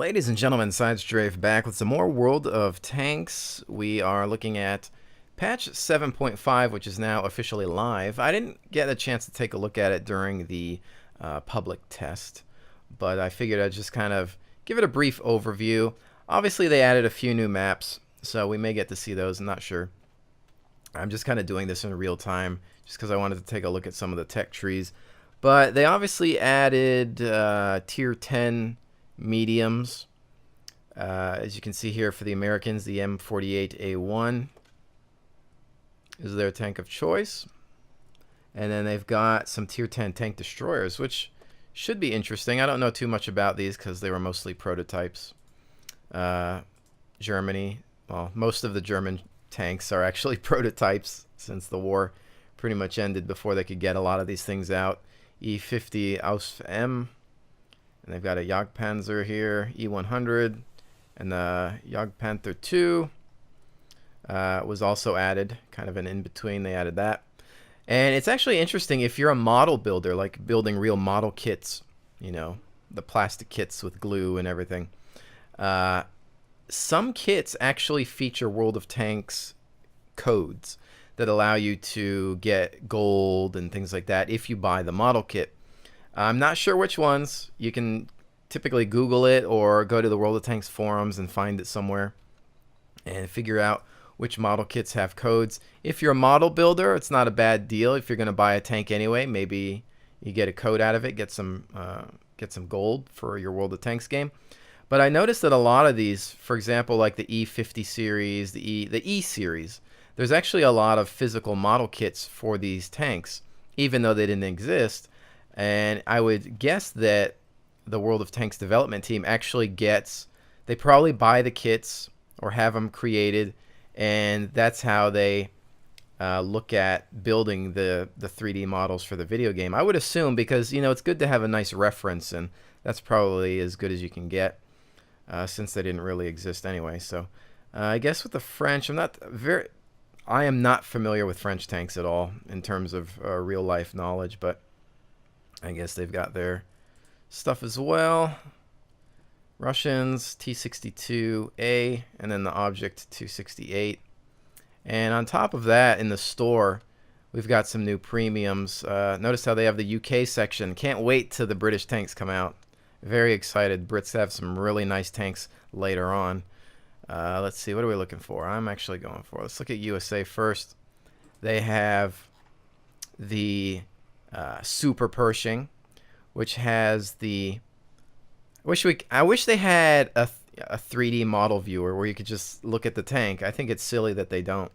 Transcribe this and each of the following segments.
Ladies and gentlemen, Sidestrafe back with some more World of Tanks. We are looking at patch 7.5, which is now officially live. I didn't get a chance to take a look at it during the public test, but I figured I'd just kind of give it a brief overview. Obviously, they added a few new maps, so we may get to see those. I'm not sure. I'm just kind of doing this in real time just because I wanted to take a look at some of the tech trees. But they obviously added tier 10 mediums. As you can see here for the Americans, the M48A1 is their tank of choice. And then they've got some tier 10 tank destroyers, which should be interesting. I don't know too much about these because they were mostly prototypes. Germany, well, most of the German tanks are actually prototypes since the war pretty much ended before they could get a lot of these things out. E50 Ausf M, and they've got a Jagdpanzer here, E100, and the Jagdpanther 2 was also added, kind of an in-between. They added that. And it's actually interesting if you're a model builder, like building real model kits, you know, the plastic kits with glue and everything. Some kits actually feature World of Tanks codes that allow you to get gold and things like that if you buy the model kit. I'm not sure which ones. You can typically Google it or go to the World of Tanks forums and find it somewhere and figure out which model kits have codes. If you're a model builder, it's not a bad deal. If you're going to buy a tank anyway, maybe you get a code out of it, get some gold for your World of Tanks game. But I noticed that a lot of these, for example, like the E50 series, the E series, there's actually a lot of physical model kits for these tanks, even though they didn't exist. And I would guess that the World of Tanks development team actually they probably buy the kits or have them created, and that's how they look at building the 3D models for the video game. I would assume, because, you know, it's good to have a nice reference, and that's probably as good as you can get since they didn't really exist anyway. So I guess with the French, I am not familiar with French tanks at all in terms of real life knowledge, but I guess they've got their stuff as well. Russians, T62A, and then the Object 268. And on top of that, in the store, we've got some new premiums. Notice how they have the UK section. Can't wait till the British tanks come out. Very excited. Brits have some really nice tanks later on. Let's see, what are we looking for? I'm actually going for, let's look at USA first. They have the Super Pershing, which has the, I wish they had a 3D model viewer where you could just look at the tank. I think it's silly that they don't.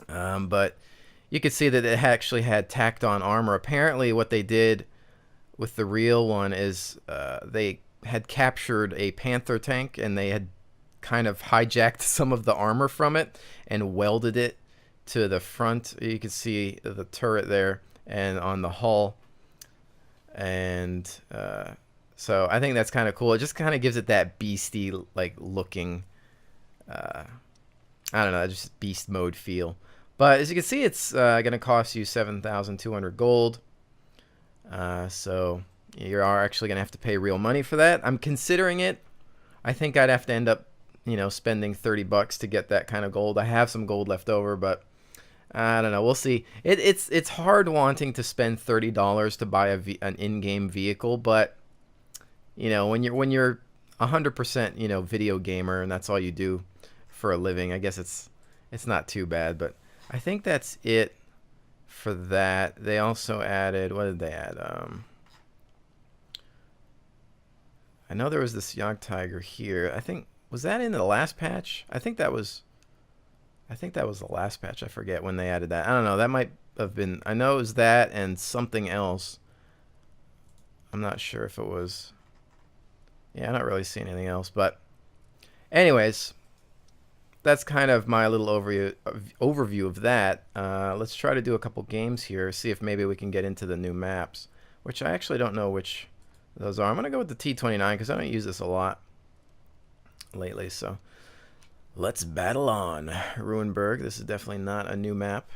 But you could see that it actually had tacked on armor. Apparently what they did with the real one is they had captured a Panther tank, and they had kind of hijacked some of the armor from it and welded it to the front. You can see the turret there and on the hull. And so I think that's kind of cool. It just kind of gives it that beastie like looking, I don't know, just beast mode feel. But as you can see, it's going to cost you 7,200 gold. So you are actually going to have to pay real money for that. I'm considering it. I think I'd have to end up, you know, spending 30 bucks to get that kind of gold. I have some gold left over, but I don't know. We'll see. It's hard wanting to spend $30 to buy an in-game vehicle, but you know, when you're 100%, you know, video gamer and that's all you do for a living, I guess it's not too bad. But I think that's it for that. They also added, what did they add? I know there was this Jagd Tiger here. I think, was that in the last patch? I think that was the last patch. I forget when they added that. I don't know. That might have been, I know it was that and something else. I'm not sure if it was, yeah, I'm not really seeing anything else. But anyways, that's kind of my little overview of that. Let's try to do a couple games here, see if maybe we can get into the new maps, which I actually don't know which those are. I'm going to go with the T29 because I don't use this a lot lately. So let's battle on. Ruinberg. This is definitely not a new map.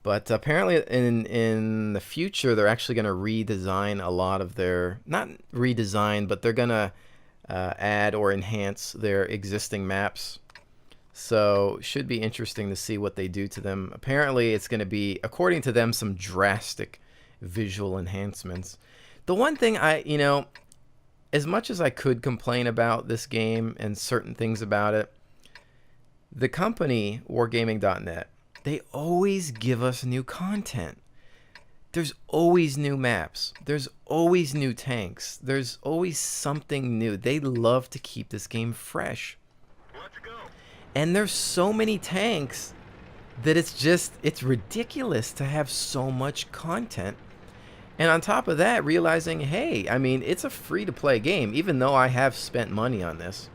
But apparently in the future, they're actually going to redesign a lot of their, not redesign, but they're going to add or enhance their existing maps. So should be interesting to see what they do to them. Apparently it's going to be, according to them, some drastic visual enhancements. The one thing as much as I could complain about this game and certain things about it, the company, Wargaming.net, they always give us new content. There's always new maps. There's always new tanks. There's always something new. They love to keep this game fresh. Let's go. And there's so many tanks that it's ridiculous to have so much content. And on top of that, realizing, hey, I mean, it's a free-to-play game, even though I have spent money on this,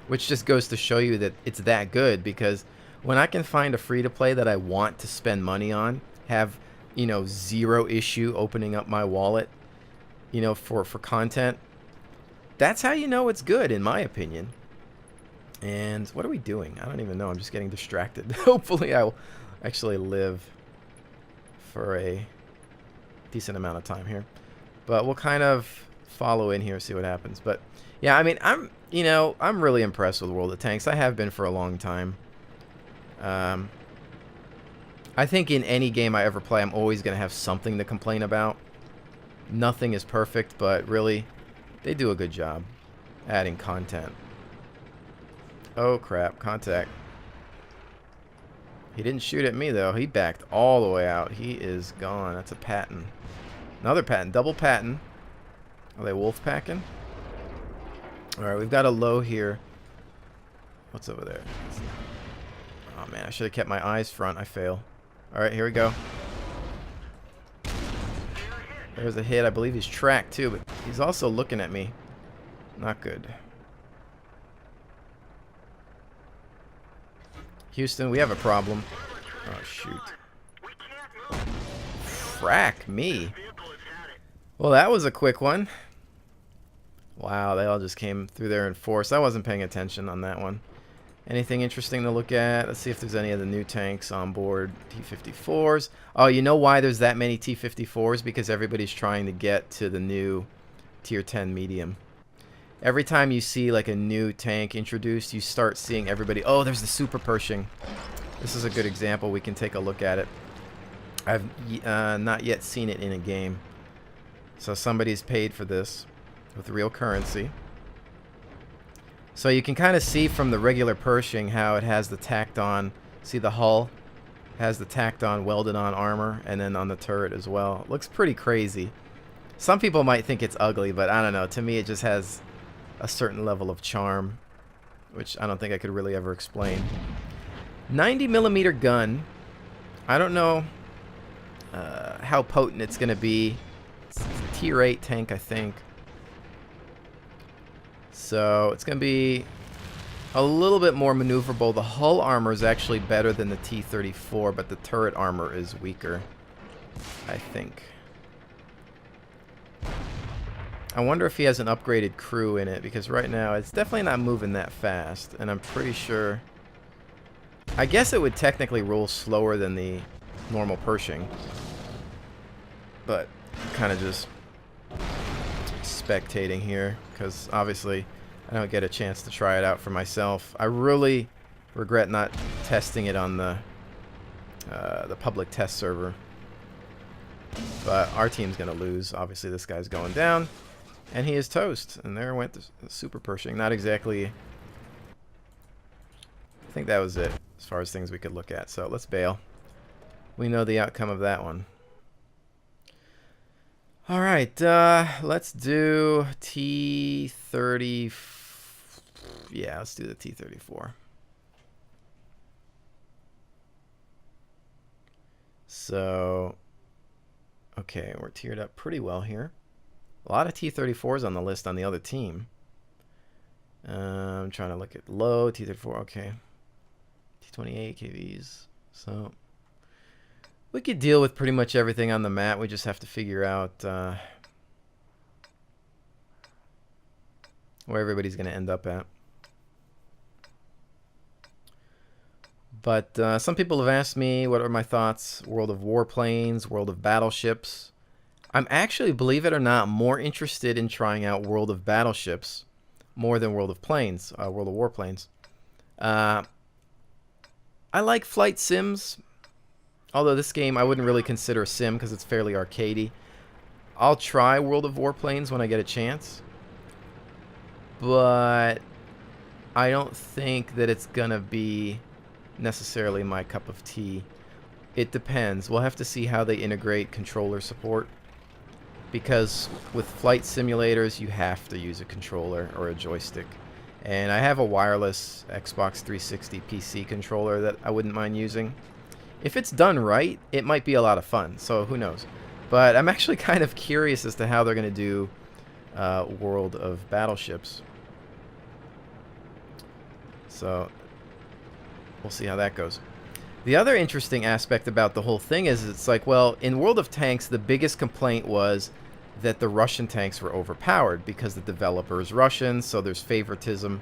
which just goes to show you that it's that good, because when I can find a free-to-play that I want to spend money on, have, zero issue opening up my wallet, for content, that's how you know it's good, in my opinion. And what are we doing? I don't even know. I'm just getting distracted. Hopefully I'll actually live for a decent amount of time here, but we'll kind of follow in here, see what happens. But yeah, I mean, I'm really impressed with World of Tanks. I have been for a long time. I think in any game I ever play, I'm always going to have something to complain about. Nothing is perfect, but really, they do a good job adding content. Oh crap, contact. He didn't shoot at me though. He backed all the way out. He is gone. That's a Patton. Another Patton. Double Patton. Are they wolf packing? Alright, we've got a low here. What's over there? Oh man, I should have kept my eyes front. I fail. Alright, here we go. There's a hit. I believe he's tracked too, but he's also looking at me. Not good. Houston, we have a problem. Oh, shoot. Frack me. Well, that was a quick one. Wow, they all just came through there in force. I wasn't paying attention on that one. Anything interesting to look at? Let's see if there's any of the new tanks on board. T-54s. Oh, you know why there's that many T-54s? Because everybody's trying to get to the new Tier 10 medium. Every time you see like a new tank introduced, you start seeing everybody. Oh, there's the Super Pershing. This is a good example. We can take a look at it. I've not yet seen it in a game. So somebody's paid for this with real currency. So you can kind of see from the regular Pershing how it has the tacked on. See the hull has the tacked on, welded on armor, and then on the turret as well. It looks pretty crazy. Some people might think it's ugly, but I don't know. To me, it just has a certain level of charm, which I don't think I could really ever explain. 90mm gun. I don't know how potent it's going to be. It's a tier 8 tank, I think. So it's going to be a little bit more maneuverable. The hull armor is actually better than the T-34, but the turret armor is weaker, I think. I wonder if he has an upgraded crew in it, because right now it's definitely not moving that fast, and I'm pretty sure... I guess it would technically roll slower than the normal Pershing, but kind of just spectating here, because obviously I don't get a chance to try it out for myself. I really regret not testing it on the public test server, but our team's going to lose. Obviously this guy's going down. And he is toast. And there went the Super Pershing. Not exactly... I think that was it as far as things we could look at. So let's bail. We know the outcome of that one. Alright, let's do T-30... Yeah, let's do the T-34. So... Okay, we're tiered up pretty well here. A lot of T-34s on the list on the other team. I'm trying to look at low T-34. Okay, T-28 KVs. So we could deal with pretty much everything on the map. We just have to figure out where everybody's going to end up at. But some people have asked me what are my thoughts. World of Warplanes, World of Battleships. I'm actually, believe it or not, more interested in trying out World of Battleships more than World of Warplanes. I like flight sims, although this game I wouldn't really consider a sim because it's fairly arcadey. I'll try World of Warplanes when I get a chance, but I don't think that it's gonna be necessarily my cup of tea. It depends. We'll have to see how they integrate controller support, because with flight simulators you have to use a controller or a joystick, and I have a wireless Xbox 360 PC controller that I wouldn't mind using. If it's done right, it might be a lot of fun, so who knows. But I'm actually kind of curious as to how they're going to do World of Battleships. So we'll see how that goes. The other interesting aspect about the whole thing is it's like, well, in World of Tanks, the biggest complaint was that the Russian tanks were overpowered because the developer is Russian, so there's favoritism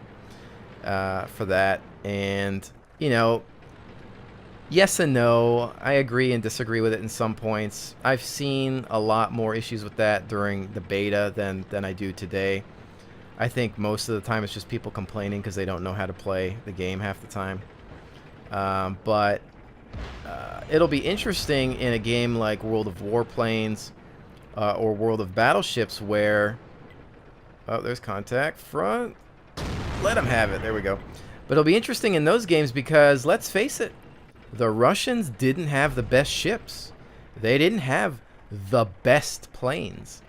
for that. And, you know, yes and no. I agree and disagree with it in some points. I've seen a lot more issues with that during the beta than I do today. I think most of the time it's just people complaining because they don't know how to play the game half the time. But it'll be interesting in a game like World of Warplanes or World of Battleships where... Oh, there's contact. Front. Let them have it. There we go. But it'll be interesting in those games because, let's face it, the Russians didn't have the best ships. They didn't have the best planes.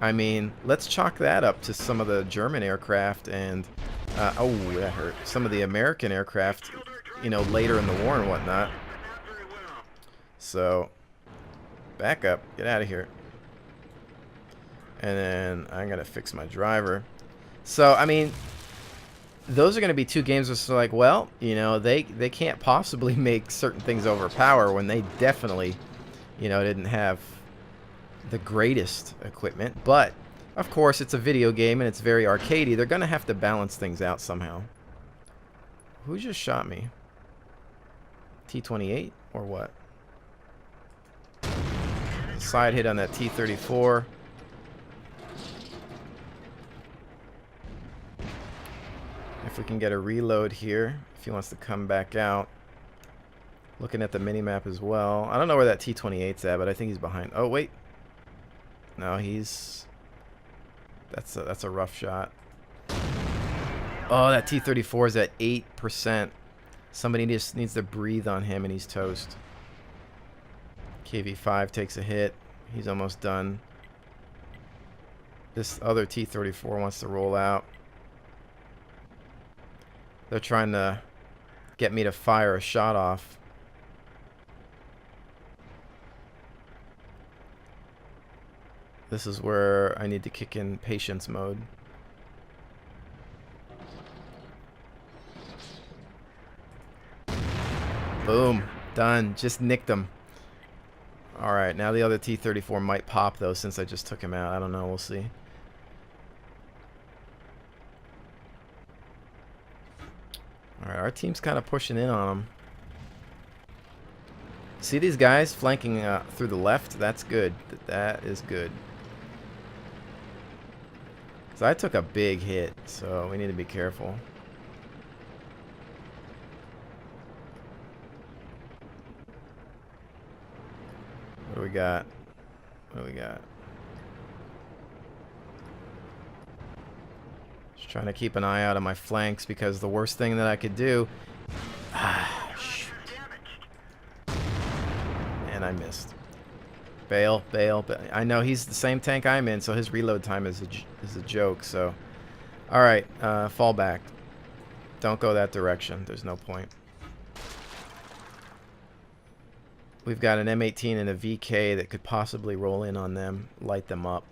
I mean, let's chalk that up to some of the German aircraft and... oh, that hurt. Some of the American aircraft, you know, later in the war and whatnot. So, back up. Get out of here. And then I'm going to fix my driver. So, I mean, those are going to be two games where it's like, well, you know, they can't possibly make certain things overpower when they definitely, you know, didn't have the greatest equipment. But, of course, it's a video game and it's very arcadey. They're going to have to balance things out somehow. Who just shot me? T-28 or what? Side hit on that T-34. If we can get a reload here, if he wants to come back out. Looking at the mini-map as well. I don't know where that T-28's at, but I think he's behind. Oh, wait. No, he's... That's a rough shot. Oh, that T-34 is at 8%. Somebody just needs to breathe on him and he's toast. KV-5 takes a hit. He's almost done. This other T-34 wants to roll out. They're trying to get me to fire a shot off. This is where I need to kick in patience mode. Boom. Done. Just nicked him. Alright, now the other T-34 might pop, though, since I just took him out. I don't know. We'll see. Alright, our team's kind of pushing in on them. See these guys flanking through the left? That's good. That is good. Because I took a big hit, so we need to be careful. What do we got? What do we got? Just trying to keep an eye out on my flanks because the worst thing that I could do... Ah, shoot. And I missed. Bail, bail, bail. I know he's the same tank I'm in, so his reload time is a joke, so... Alright, fall back. Don't go that direction. There's no point. We've got an M18 and a VK that could possibly roll in on them, light them up.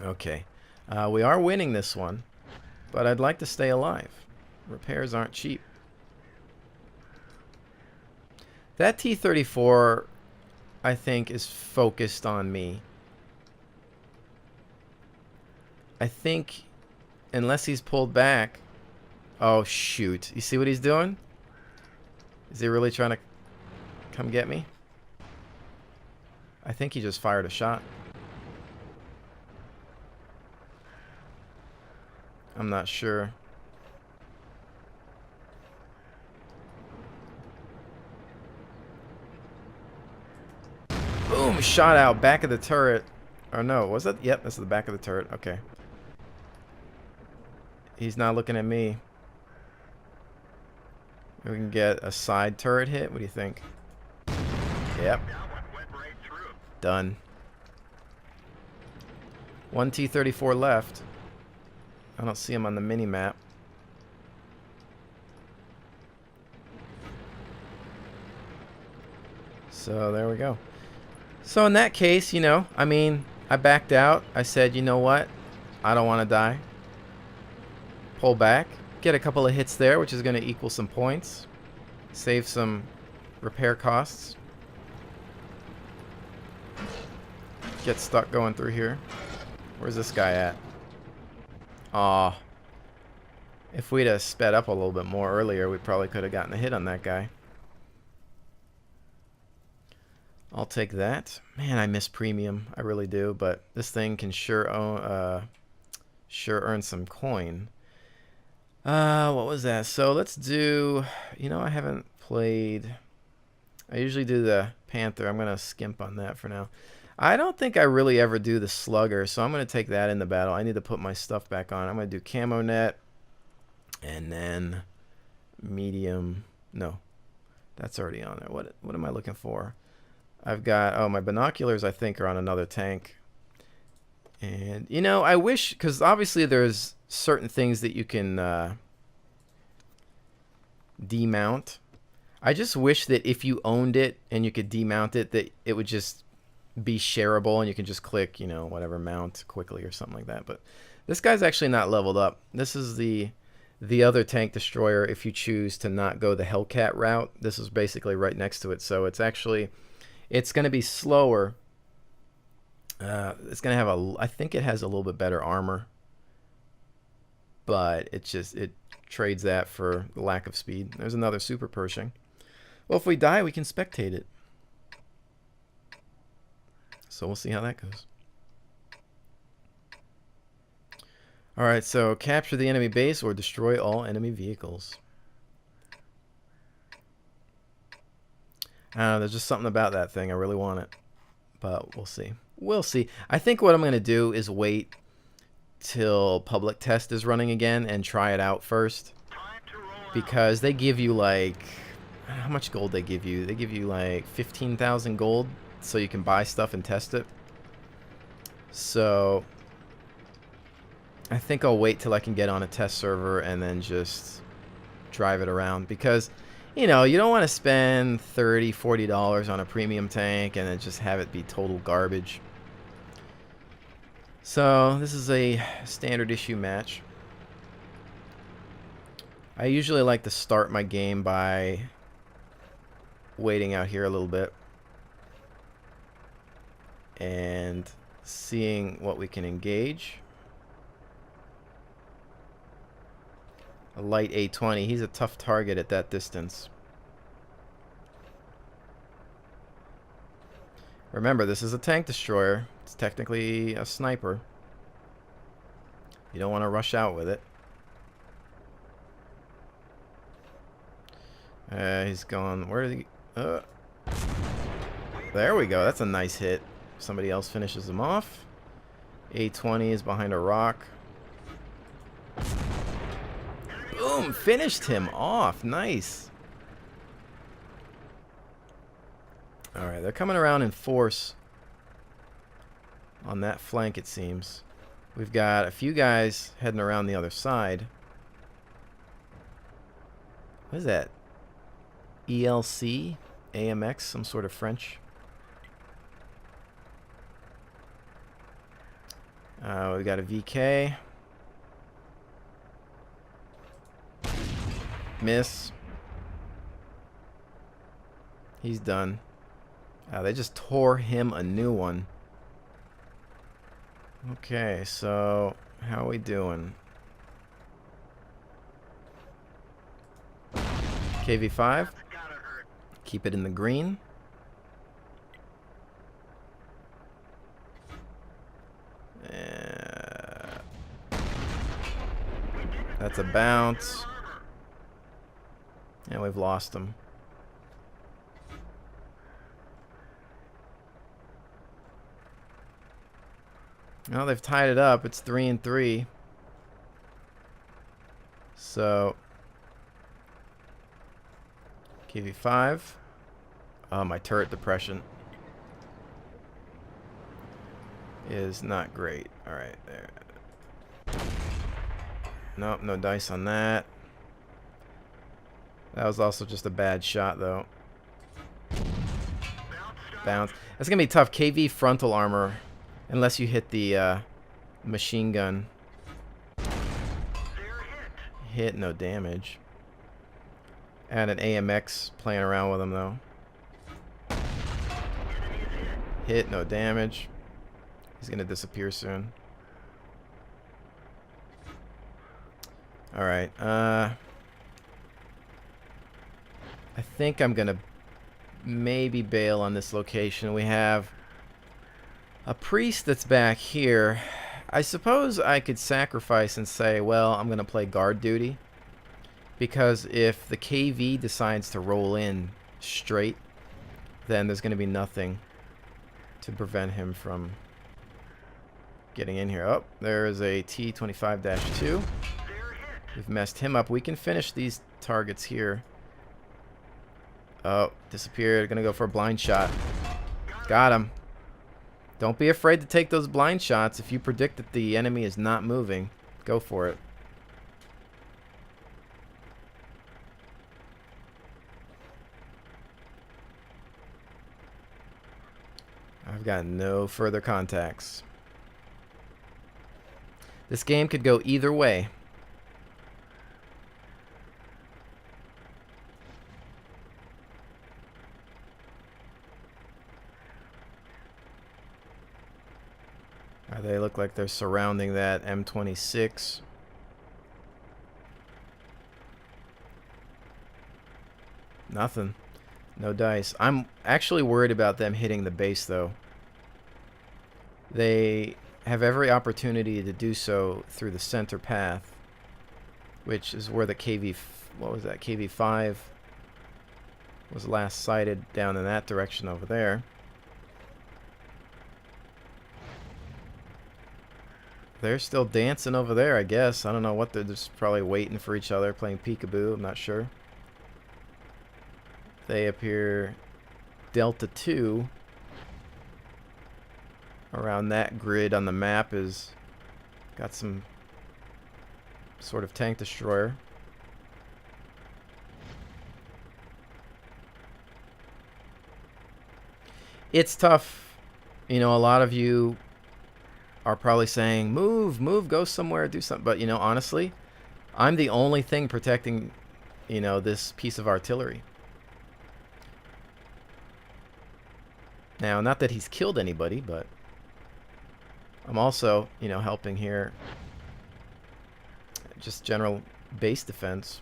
Okay. We are winning this one, but I'd like to stay alive. Repairs aren't cheap. That T-34, I think, is focused on me. I think, unless he's pulled back... Oh, shoot. You see what he's doing? Is he really trying to come get me? I think he just fired a shot. I'm not sure. Boom! Shot out. Back of the turret. Or no, was that? Yep, that's the back of the turret. Okay. He's not looking at me. We can get a side turret hit. What do you think? Yep. Done. 1 T-34 left. I don't see him on the mini-map. So there we go. So in that case, you know, I mean, I backed out. I said, you know what? I don't want to die. Pull back. Get a couple of hits there, which is going to equal some points. Save some repair costs. Get stuck going through here. Where's this guy at? Aw. If we'd have sped up a little bit more earlier, we probably could have gotten a hit on that guy. I'll take that. Man, I miss premium. I really do. But this thing can sure earn some coin. What was that? So let's do... You know, I haven't played... I usually do the Panther. I'm going to skimp on that for now. I don't think I really ever do the Slugger, so I'm going to take that in the battle. I need to put my stuff back on. I'm going to do Camo Net. And then... Medium... No. That's already on there. What am I looking for? I've got, oh, my binoculars, I think, are on another tank. And, you know, I wish, because obviously there's certain things that you can demount. I just wish that if you owned it and you could demount it, that it would just be shareable and you can just click, you know, whatever, mount quickly or something like that. But this guy's actually not leveled up. This is the other tank destroyer if you choose to not go the Hellcat route. This is basically right next to it, so it's actually... It's going to be slower. It's going to have a... I think it has a little bit better armor. But it trades that for the lack of speed. There's another Super Pershing. Well, if we die, we can spectate it. So we'll see how that goes. Alright, so capture the enemy base or destroy all enemy vehicles. I don't know, there's just something about that thing. I really want it. But we'll see. We'll see. I think what I'm going to do is wait till public test is running again and try it out first. Because they give you like... How much gold they give you? They give you like 15,000 gold so you can buy stuff and test it. So... I think I'll wait till I can get on a test server and then just drive it around. Because... You know, you don't want to spend $30, $40 on a premium tank and then just have it be total garbage. So, this is a standard issue match. I usually like to start my game by waiting out here a little bit and seeing what we can engage. A light A20. He's a tough target at that distance. Remember, this is a tank destroyer. It's technically a sniper. You don't want to rush out with it. He's gone. Where did he... There we go. That's a nice hit. Somebody else finishes him off. A20 is behind a rock. Boom! Finished him off. Nice. Alright, they're coming around in force on that flank, it seems. We've got a few guys heading around the other side. What is that? ELC? AMX? Some sort of French? We've got a VK. Miss. He's done. They just tore him a new one. Okay, so how are we doing? KV5. Keep it in the green. That's a bounce. And we've lost him. Well, they've tied it up. It's 3-3. So, KV5. Oh, my turret depression is not great. All right, there. Nope, no dice on that. That was also just a bad shot, though. Bounce. That's gonna be tough. KV frontal armor, unless you hit the machine gun. Hit, no damage. And an AMX playing around with him, though. Hit, no damage. He's gonna disappear soon. Alright, I think I'm gonna maybe bail on this location. We have a priest that's back here. I suppose I could sacrifice and say, well, I'm gonna play guard duty, because if the KV decides to roll in straight, then there's gonna be nothing to prevent him from getting in here. Oh, there is a T-25-2. We've messed him up. We can finish these targets here. Oh, disappeared. Gonna go for a blind shot. Got him. Don't be afraid to take those blind shots. If you predict that the enemy is not moving, go for it. I've got no further contacts. This game could go either way. They look like they're surrounding that M26. Nothing. No dice. I'm actually worried about them hitting the base, though. They have every opportunity to do so through the center path, which is where the KV... what was that? KV5 was last sighted, down in that direction over there. They're still dancing over there, I guess. I don't know what they're just probably waiting for each other, playing peekaboo. I'm not sure. They appear Delta 2 around that grid on the map is got some sort of tank destroyer. It's tough. You know, a lot of you are probably saying, move, go somewhere, do something. But, you know, honestly, I'm the only thing protecting, you know, this piece of artillery. Now, not that he's killed anybody, but I'm also, you know, helping here. Just general base defense.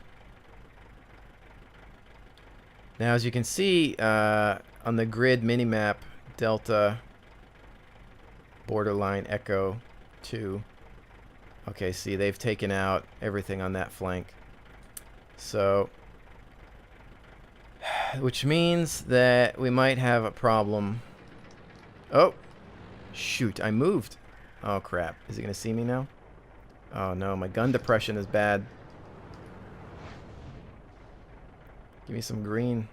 Now, as you can see, on the grid minimap, Delta... borderline Echo 2. Okay, see, they've taken out everything on that flank. So, which means that we might have a problem. Oh, shoot, I moved. Oh, crap. Is he going to see me now? Oh, no, my gun depression is bad. Give me some green.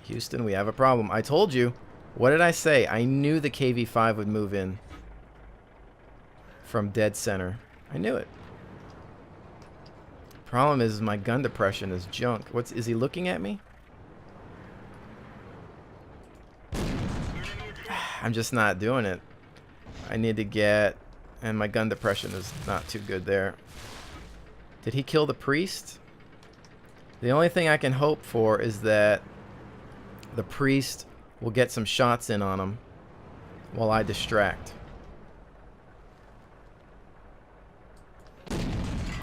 Houston, we have a problem. I told you. What did I say? I knew the KV5 would move in from dead center. I knew it. Problem is my gun depression is junk. Is he looking at me? I'm just not doing it. I need to get... and my gun depression is not too good there. Did he kill the priest? The only thing I can hope for is that the priest will get some shots in on him while I distract.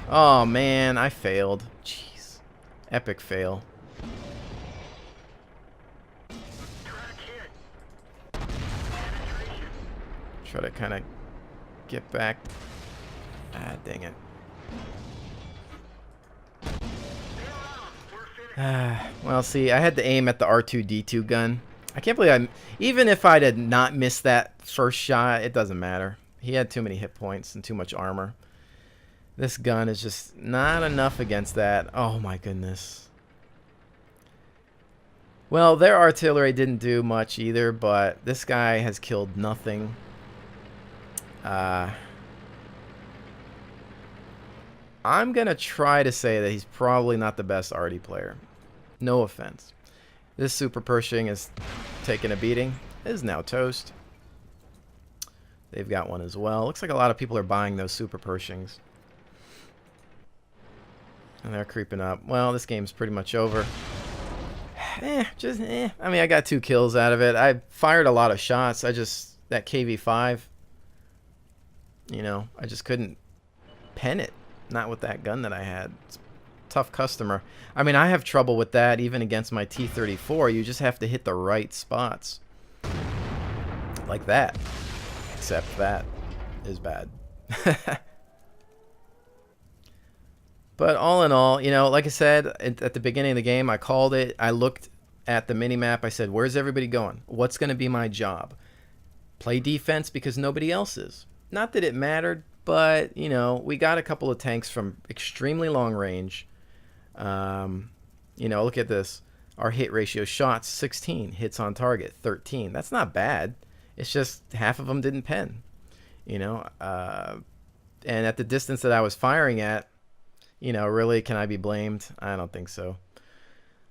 Oh man, I failed. Jeez. Epic fail. Try to kind of get back Ah, dang it. Well, see, I had to aim at the R2-D2 gun. I can't believe even if I'd had not missed that first shot, it doesn't matter. He had too many hit points and too much armor. This gun is just not enough against that. Oh my goodness. Well, their artillery didn't do much either, but this guy has killed nothing. I'm gonna try to say that he's probably not the best arty player. No offense. This Super Pershing is taking a beating. It is now toast. They've got one as well. Looks like a lot of people are buying those Super Pershings. And they're creeping up. Well, this game's pretty much over. I mean, I got 2 kills out of it. I fired a lot of shots. That KV5, you know, I just couldn't pen it. Not with that gun that I had. It's a tough customer. I mean, I have trouble with that even against my T-34. You just have to hit the right spots. Like that. Except that is bad. But all in all, you know, like I said at the beginning of the game, I called it. I looked at the mini-map. I said, where's everybody going? What's going to be my job? Play defense because nobody else is. Not that it mattered, but, you know, we got a couple of tanks from extremely long range. You know, look at this. Our hit ratio shots, 16. Hits on target, 13. That's not bad. It's just half of them didn't pen. You know, and at the distance that I was firing at, you know, really, can I be blamed? I don't think so.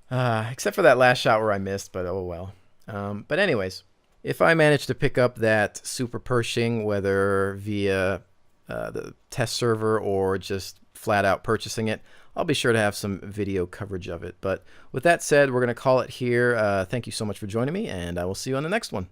Except for that last shot where I missed, but oh well. But anyways, if I manage to pick up that Super Pershing, whether via the test server or just flat out purchasing it, I'll be sure to have some video coverage of it. But with that said, we're going to call it here. Thank you so much for joining me, and I will see you on the next one.